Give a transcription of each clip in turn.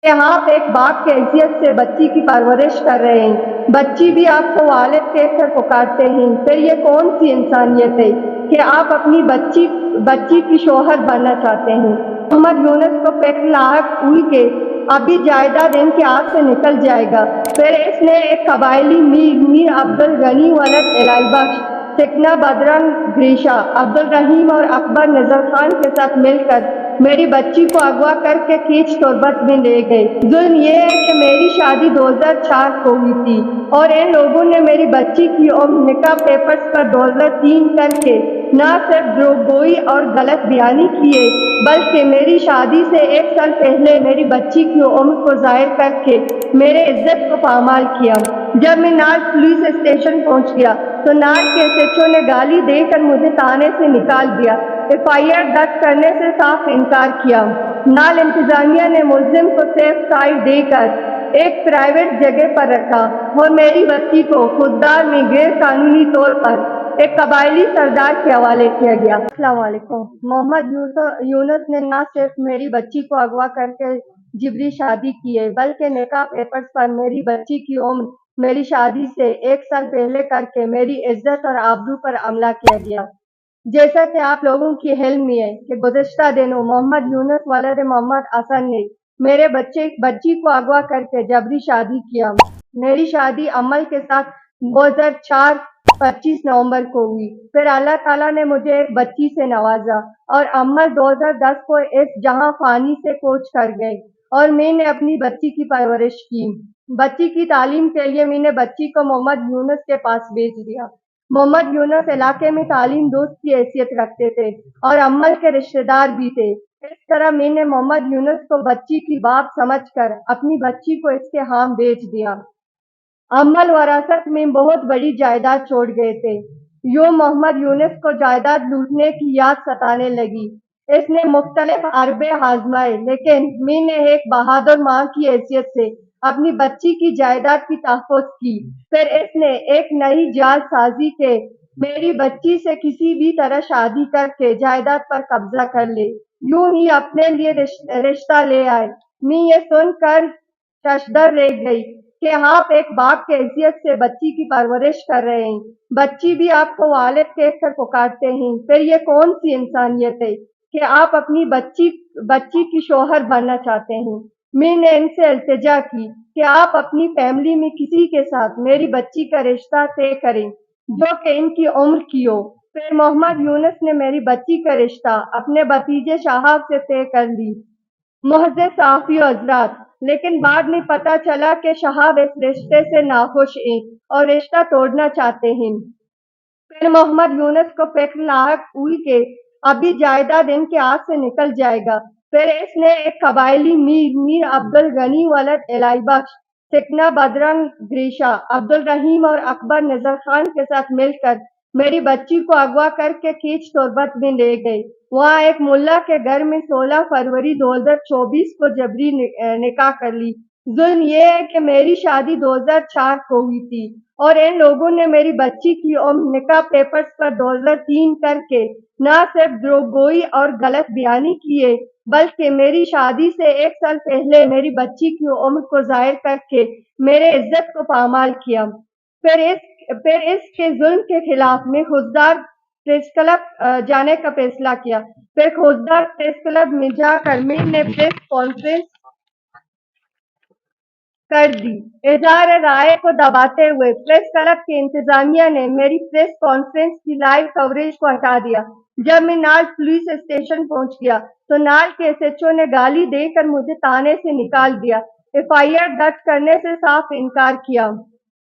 کہ آپ ایک باپ کی حیثیت سے بچی کی پرورش کر رہے ہیں، بچی بھی آپ کو والد کہہ کر پکارتے ہیں، پھر یہ کون سی انسانیت ہے کہ آپ اپنی بچی کی شوہر بننا چاہتے ہیں۔ محمد یونس کو فکر لاحق ہوئی کہ ابھی جائیداد ان کے ہاتھ سے نکل جائے گا۔ پھر اس نے ایک قبائلی میر عبدالغنی ولد الہی بخش، سکنہ بدرنگ گریشہ، عبدالرحیم اور اکبر نظر خان کے ساتھ مل کر میری بچی کو اغوا کر کے کھینچ تربت میں لے گئے۔ ظلم یہ ہے کہ میری شادی 2004 کو ہوئی تھی اور ان لوگوں نے میری بچی کی عمر نکاح پیپرز پر 2003 کر کے نہ صرف دروغگوئی اور غلط بیانی کی ہے بلکہ میری شادی سے 1 سال پہلے میری بچی کی عمر کو ظاہر کر کے میرے عزت کو پامال کیا۔ جب میں نال پولیس اسٹیشن پہنچ گیا تو نال کے ایس ایچ او نے گالی دے کر مجھے تانے سے نکال دیا، ایف آئی آر درج کرنے سے صاف انکار کیا۔ نال انتظامیہ نے ملزم کو سیف سائڈ دے کر ایک پرائیویٹ جگہ پر رکھا اور میری بچی کو خوددار میں غیر قانونی طور پر ایک قبائلی سردار کے حوالے کیا گیا۔ السلام علیکم۔ محمد یونس نے نہ صرف میری بچی کو اغوا کر کے جبری شادی کی ہے بلکہ نکاح پیپرز پر میری بچی کی عمر میری شادی سے 1 سال پہلے کر کے میری عزت اور آبرو پر حملہ کیا گیا۔ جیسا کہ آپ لوگوں کی علم میں ہے کہ گزشتہ دنوں محمد یونس ولد محمد حسن نے میرے بچی کو اغوا کر کے جبری شادی کیا۔ میری شادی عمل کے ساتھ 2004 25 نومبر کو ہوئی، پھر اللہ تعالیٰ نے مجھے ایک بچی سے نوازا اور عمل 2010 کو اس جہاں فانی سے کوچ کر گئے اور میں نے اپنی بچی کی پرورش کی۔ بچی کی تعلیم کے لیے میں نے بچی کو محمد یونس کے پاس بھیج دیا۔ محمد یونس علاقے میں تعلیم دوست کی حیثیت رکھتے تھے اور عمل کے رشتہ دار بھی تھے۔ اس طرح میں نے محمد یونس کو بچی کی باپ سمجھ کر اپنی بچی کو اس کے ہاں بھیج دیا۔ عمل وراثت میں بہت بڑی جائیداد چھوڑ گئے تھے۔ یوں محمد یونس کو جائیداد لوٹنے کی یاد ستانے لگی۔ اس نے مختلف حربے آزمائے لیکن میں نے ایک بہادر ماں کی حیثیت سے اپنی بچی کی جائیداد کی تحفظ کی۔ پھر اس نے ایک نئی جال سازی کہ میری بچی سے کسی بھی طرح شادی کر کے جائیداد پر قبضہ کر لے، یوں ہی اپنے لیے رشتہ لے آئے۔ میں یہ سن کر ششدر رہ گئی کہ آپ ایک باپ کی حیثیت سے بچی کی پرورش کر رہے ہیں، بچی بھی آپ کو والد کہہ کر پکارتے ہیں، پھر یہ کون سی انسانیت ہے کہ آپ اپنی بچی کی شوہر بننا چاہتے ہیں۔ میں نے ان سے التجا کی کہ آپ اپنی فیملی میں کسی کے ساتھ میری بچی کا رشتہ طے کریں جو کہ ان کی عمر کی ہو۔ پھر محمد یونس نے میری بچی کا رشتہ اپنے بھتیجے شہاب سے طے کر لی۔ معزز صحافیوں حضرات، لیکن بعد میں پتہ چلا کہ شہاب اس رشتے سے ناخوش ہیں اور رشتہ توڑنا چاہتے ہیں۔ پھر محمد یونس کو فکر لاحق ہوئی کہ ابھی جائیداد ان کے ہاتھ سے نکل جائے گا۔ پھر اس نے ایک قبائلی میر عبدالغنی ولد الہی بخش، سکنہ بدرنگ گریشہ، عبدالرحیم اور اکبر نظر خان کے ساتھ مل کر میری بچی کو اغوا کر کے کھینچ تربت میں لے گئے۔ وہاں ایک ملا کے گھر میں 16 فروری 2024 کو جبری نکاح کر لی۔ ظلم یہ ہے کہ میری شادی 2004 کو ہوئی تھی اور ان لوگوں نے میری بچی کی عمر نکاح پیپرز پر 2003 کر کے نہ صرف دروغگوئی اور غلط بیانی کی ہے بلکہ میری شادی سے 1 سال پہلے میری بچی کی عمر کو ظاہر کر کے میرے عزت کو پامال کیا۔ پھر اس کے ظلم کے خلاف میں خوزدار پریس کلب جانے کا فیصلہ کیا۔ پھر خوزدار پریس کلب میں جا کر میں نے پریس کانفرنس کر دی۔ اظہار رائے کو دباتے ہوئے پریس کلب کی انتظامیہ نے میری پریس کانفرنس کی لائیو کوریج کو ہٹا دیا۔ جب میں نال پولیس اسٹیشن پہنچ گیا تو نال کے ایس ایچ او نے گالی دے کر مجھے تانے سے نکال دیا، ایف آئی آر درج کرنے سے صاف انکار کیا۔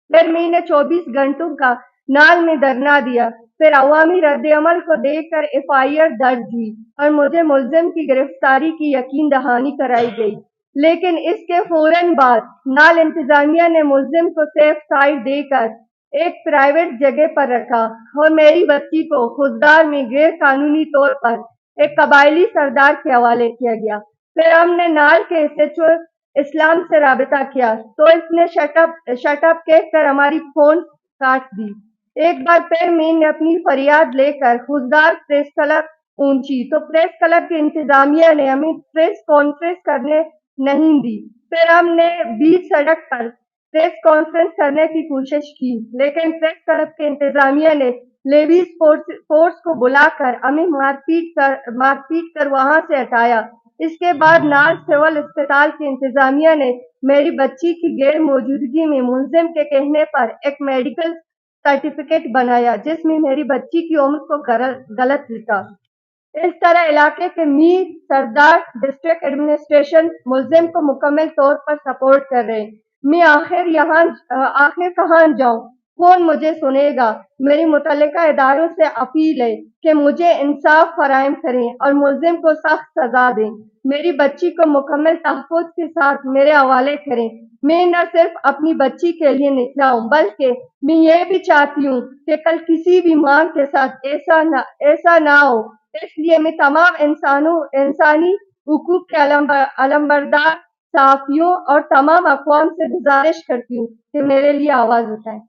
پھر میں نے 24 گھنٹوں کا نال میں دھرنا دیا، پھر عوامی رد عمل کو دیکھ کر ایف آئی آر درج ہوئی اور مجھے ملزم کی گرفتاری کی یقین دہانی کرائی گئی۔ لیکن اس کے فوراً بعد نال انتظامیہ نے ملزم کو سیف سائڈ دے کر ایک پرائیویٹ جگہ پر رکھا اور میری بچی کو خوزدار میں غیر قانونی طور پر ایک قبائلی سردار کے حوالے کیا گیا۔ پھر ہم نے نال کے ایس ایچ او اسلام سے رابطہ کیا تو اس نے شٹ اپ کہہ کر ہماری فون کاٹ دی۔ ایک بار پھر میں نے اپنی فریاد لے کر خوزدار پریس کلب پہنچی تو پریس کلب کی انتظامیہ نے ہمیں پریس کانفرنس کرنے نہیں دی۔ پھر ہم نے بیچ سڑک پر پریس کانفرنس کرنے کی کوشش کی، لیکن پریس کلب کے انتظامیہ نے لیڈیز فورس کو بلا کر ہمیں مار پیٹ کر وہاں سے ہٹایا۔ اس کے بعد نال سول اسپتال کی انتظامیہ نے میری بچی کی غیر موجودگی میں ملزم کے کہنے پر ایک میڈیکل سرٹیفکیٹ بنایا جس میں میری بچی کی عمر کو غلط لکھا۔ اس طرح علاقے کے میر سردار ڈسٹرکٹ ایڈمنسٹریشن ملزم کو مکمل طور پر سپورٹ کر رہے ہیں۔ میں آخر کہاں جاؤں؟ کون مجھے سنے گا؟ میری متعلقہ اداروں سے اپیل ہے کہ مجھے انصاف فراہم کریں اور ملزم کو سخت سزا دیں۔ میری بچی کو مکمل تحفظ کے ساتھ میرے حوالے کریں۔ میں نہ صرف اپنی بچی کے لیے نکلا ہوں بلکہ میں یہ بھی چاہتی ہوں کہ کل کسی بھی ماں کے ساتھ ایسا نہ ہو۔ اس لیے میں تمام انسانی حقوق کے علمبردار صحافیوں اور تمام اقوام سے گزارش کرتی ہوں کہ میرے لیے آواز اٹھائیں۔